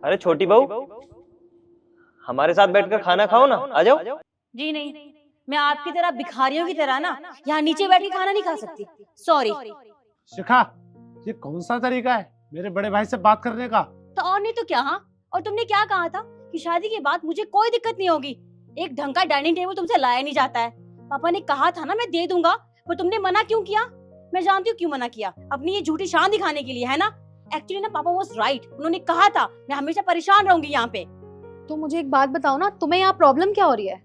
अरे छोटी बहू, हमारे साथ बैठकर खाना खाओ ना, आ जाओ। जी नहीं, मैं आपकी तरह भिखारियों की तरह ना यहाँ नीचे बैठ के खाना नहीं खा सकती। सॉरी। शिखा, ये कौन सा तरीका है मेरे बड़े भाई से बात करने का? तो और नहीं तो क्या। हाँ, और तुमने क्या कहा था कि शादी के बाद मुझे कोई दिक्कत नहीं होगी। एक ढंग का डाइनिंग टेबल तुमसे लाया नहीं जाता है। पापा ने कहा था ना मैं दे दूंगा, पर तुमने मना क्यों किया? मैं जानती हूँ क्यों मना किया, अपनी ये झूठी शान दिखाने के लिए, है ना? एक्चुअली ना पापा वाज राइट, उन्होंने कहा था मैं हमेशा परेशान रहूंगी यहाँ पे। तो मुझे एक बात बताओ ना, तुम्हें यहाँ प्रॉब्लम क्या हो रही है?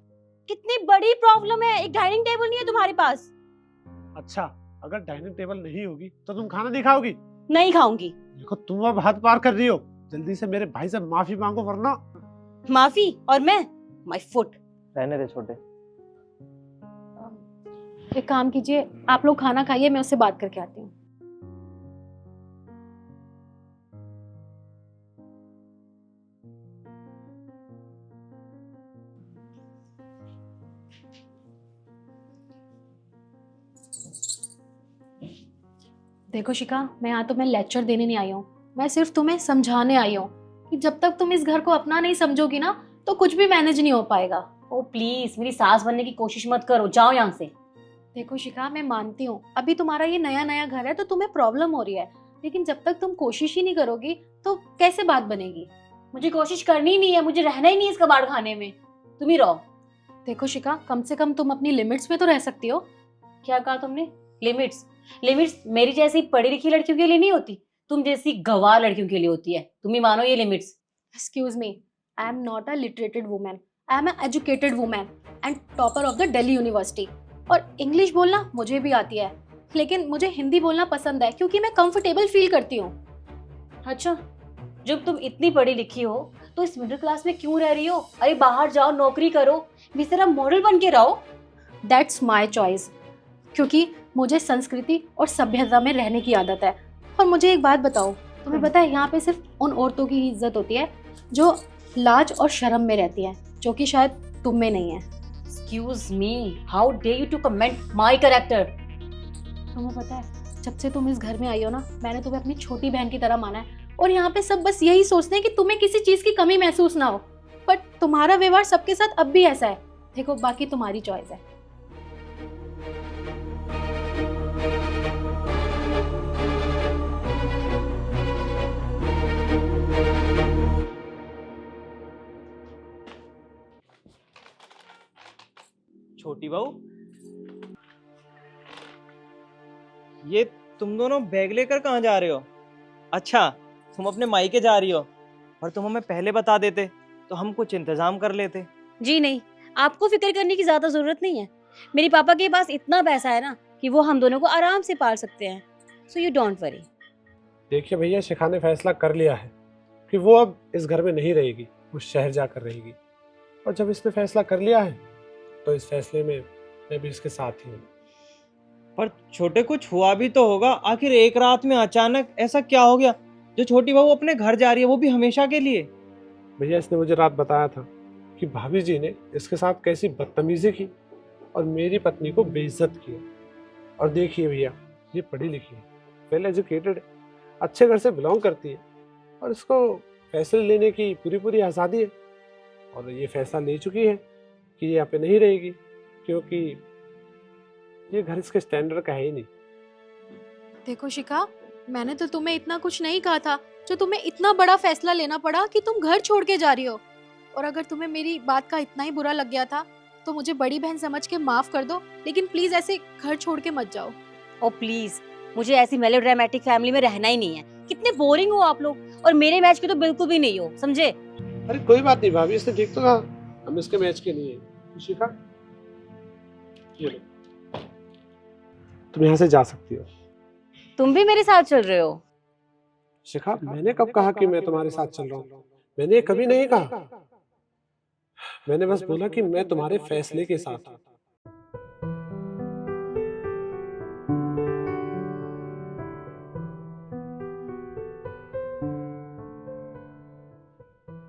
कितनी बड़ी प्रॉब्लम है, एक डाइनिंग टेबल नहीं है तुम्हारे पास। अच्छा, अगर डाइनिंग टेबल नहीं होगी तो तुम खाना नहीं खाओगी? नहीं खाऊंगी। देखो तुम अब हद पार कर रही हो, जल्दी से मेरे भाई से माफी मांगो वरना। माफी? और मैं? My foot. रहने दे छोटे। एक काम कीजिए, आप लोग खाना खाइए, मैं उससे बात करके आती हूँ। देखो शिखा, मैं यहाँ तुम्हें लेक्चर देने नहीं आई हूँ, मैं सिर्फ तुम्हें समझाने आई हूँ कि जब तक तुम इस घर को अपना नहीं समझोगी ना तो कुछ भी मैनेज नहीं हो पाएगा। ओ प्लीज, मेरी सास बनने की कोशिश मत करो, जाओ यहाँ से। देखो शिखा, मैं मानती हूँ अभी तुम्हारा ये नया नया घर है तो तुम्हें प्रॉब्लम हो रही है, लेकिन जब तक तुम कोशिश ही नहीं करोगी तो कैसे बात बनेगी? मुझे कोशिश करनी ही नहीं है, मुझे रहना ही नहीं है इस कबाड़ खाने में, तुम ही रहो। देखो शिखा, कम से कम तुम अपनी लिमिट्स में तो रह सकती हो। क्या कहा तुमने? लिमिट्स? लिमिट्स मेरी जैसी पढ़ी लिखी लड़कियों के लिए नहीं होती, तुम जैसी गंवार लड़कियों के लिए होती है। तुम ही मानो ये limits. Excuse me, I am not a literated women, I am a educated women and topper of the Delhi University. और इंग्लिश बोलना मुझे भी आती है, लेकिन मुझे हिंदी बोलना पसंद है क्योंकि मैं कंफर्टेबल फील करती हूँ। अच्छा, जब तुम इतनी पढ़ी लिखी हो तो इस मिडिल क्लास में क्यों रह रही हो? अरे बाहर जाओ, नौकरी करो, मेरी तरह मॉडल बन के रहो। दैट्स माई चॉइस, क्योंकि मुझे संस्कृति और सभ्यता में रहने की आदत है। और मुझे एक बात बताओ, तुम्हें पता है यहाँ पे सिर्फ उन औरतों की ही इज्जत होती है जो लाज और शर्म में रहती हैं, जो कि शायद तुम में नहीं है। Excuse me, how dare you to comment my character? तुम्हें पता है, जब से तुम इस घर में आई हो ना, मैंने तुम्हें अपनी छोटी बहन की तरह माना है, और यहाँ पे सब बस यही सोचते हैं कि तुम्हें किसी चीज की कमी महसूस ना हो। बट तुम्हारा व्यवहार सबके साथ अब भी ऐसा है। देखो, बाकी तुम्हारी चॉइस है। छोटी बहू, ये तुम दोनों बैग लेकर कहाँ जा रहे हो? अच्छा, तुम अपने मायके जा रही हो, और तुम हमें पहले बता देते तो हम कुछ इंतजाम कर लेते। जी नहीं, आपको फिक्र करने की ज्यादा जरूरत नहीं है। मेरे पापा के पास इतना पैसा है ना कि वो हम दोनों को आराम से पाल सकते हैं, सो यू डोंट वरी। देखिए भैया, शिखा ने फैसला कर लिया है कि वो अब इस घर में नहीं रहेगी, वो शहर जाकर रहेगी। और जब इसने फैसला कर लिया है तो इस फैसले में मैं भी इसके साथ ही हूँ। पर छोटे, कुछ हुआ भी तो होगा। आखिर एक रात में अचानक ऐसा क्या हो गया जो छोटी बहू अपने घर जा रही है, वो भी हमेशा के लिए? भैया, इसने मुझे रात बताया था कि भाभी जी ने इसके साथ कैसी बदतमीजी की और मेरी पत्नी को बेइज्जत किया। और देखिए भैया, ये पढ़ी लिखी है, वेल एजुकेटेड है, अच्छे घर से बिलोंग करती है, और इसको फैसले लेने की पूरी पूरी आज़ादी है। और ये फैसला ले चुकी है कि ये यहाँ पे नहीं रहेगी, क्योंकि ये घर इसके स्टैंडर्ड का है ही नहीं। देखो शिखा, मैंने तो तुम्हें इतना कुछ नहीं कहा था जो तुम्हें इतना बड़ा फैसला लेना पड़ा कि तुम घर छोड़ के जा रही हो। और अगर तुम्हें मेरी बात का इतना ही बुरा लग गया था तो मुझे बड़ी बहन समझ के माफ कर दो, लेकिन प्लीज ऐसे घर छोड़ के मत जाओ। ओ प्लीज, मुझे ऐसी मेलोड्रामेटिक फैमिली में रहना ही नहीं है। कितने बोरिंग हो आप लोग, और मेरे मैच के तो बिल्कुल भी नहीं हो, समझे? अरे कोई बात नहीं भाभी, इसने ठीक तो कहा, हम इसके मैच के नहीं है। शिखा, ये लो, तुम यहाँ से जा सकती हो। तुम भी मेरे साथ चल रहे हो? शिखा, मैंने कब कहा कि मैं तुम्हारे साथ चल रहा हूँ? मैंने कभी नहीं कहा। मैंने बस बोला कि मैं तुम्हारे फैसले के साथ हूँ।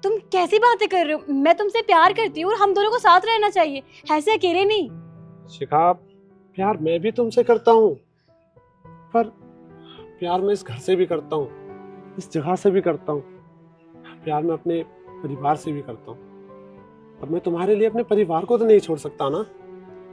तुम कैसी बातें कर रहे हो? मैं तुमसे प्यार करती हूँ और हम दोनों को साथ रहना चाहिए, ऐसे अकेले नहीं। शिखा, प्यार मैं भी तुमसे करता हूँ, पर प्यार मैं इस घर से भी करता हूँ, इस जगह से भी करता हूँ। प्यार मैं अपने परिवार से भी करता हूँ, और मैं तुम्हारे लिए अपने परिवार को तो नहीं छोड़ सकता ना।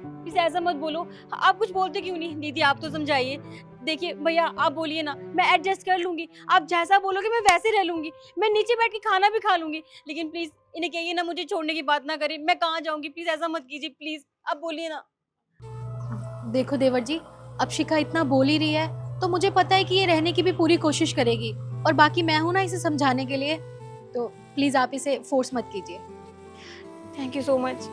प्लीज ऐसा मत बोलो। आप कुछ बोलते क्यों नहीं? दीदी आप तो समझाइए। देखिए भैया आप बोलिए ना, मैं एडजस्ट कर लूंगी। आप जैसा बोलोगे मैं वैसे रह लूंगी। मैं नीचे बैठ के खाना भी खा लूंगी। लेकिन प्लीज इन्हें कहिए ना मुझे छोड़ने की बात ना करें। मैं कहाँ जाऊंगी? प्लीज ऐसा मत कीजिए। प्लीज आप बोलिए ना। देखो देवर जी, अब शिखा इतना बोल ही रही है तो मुझे पता है कि ये रहने की भी पूरी कोशिश करेगी, और बाकी मैं हूं ना इसे समझाने के लिए, तो प्लीज आप इसे फोर्स मत कीजिए। Thank you so much.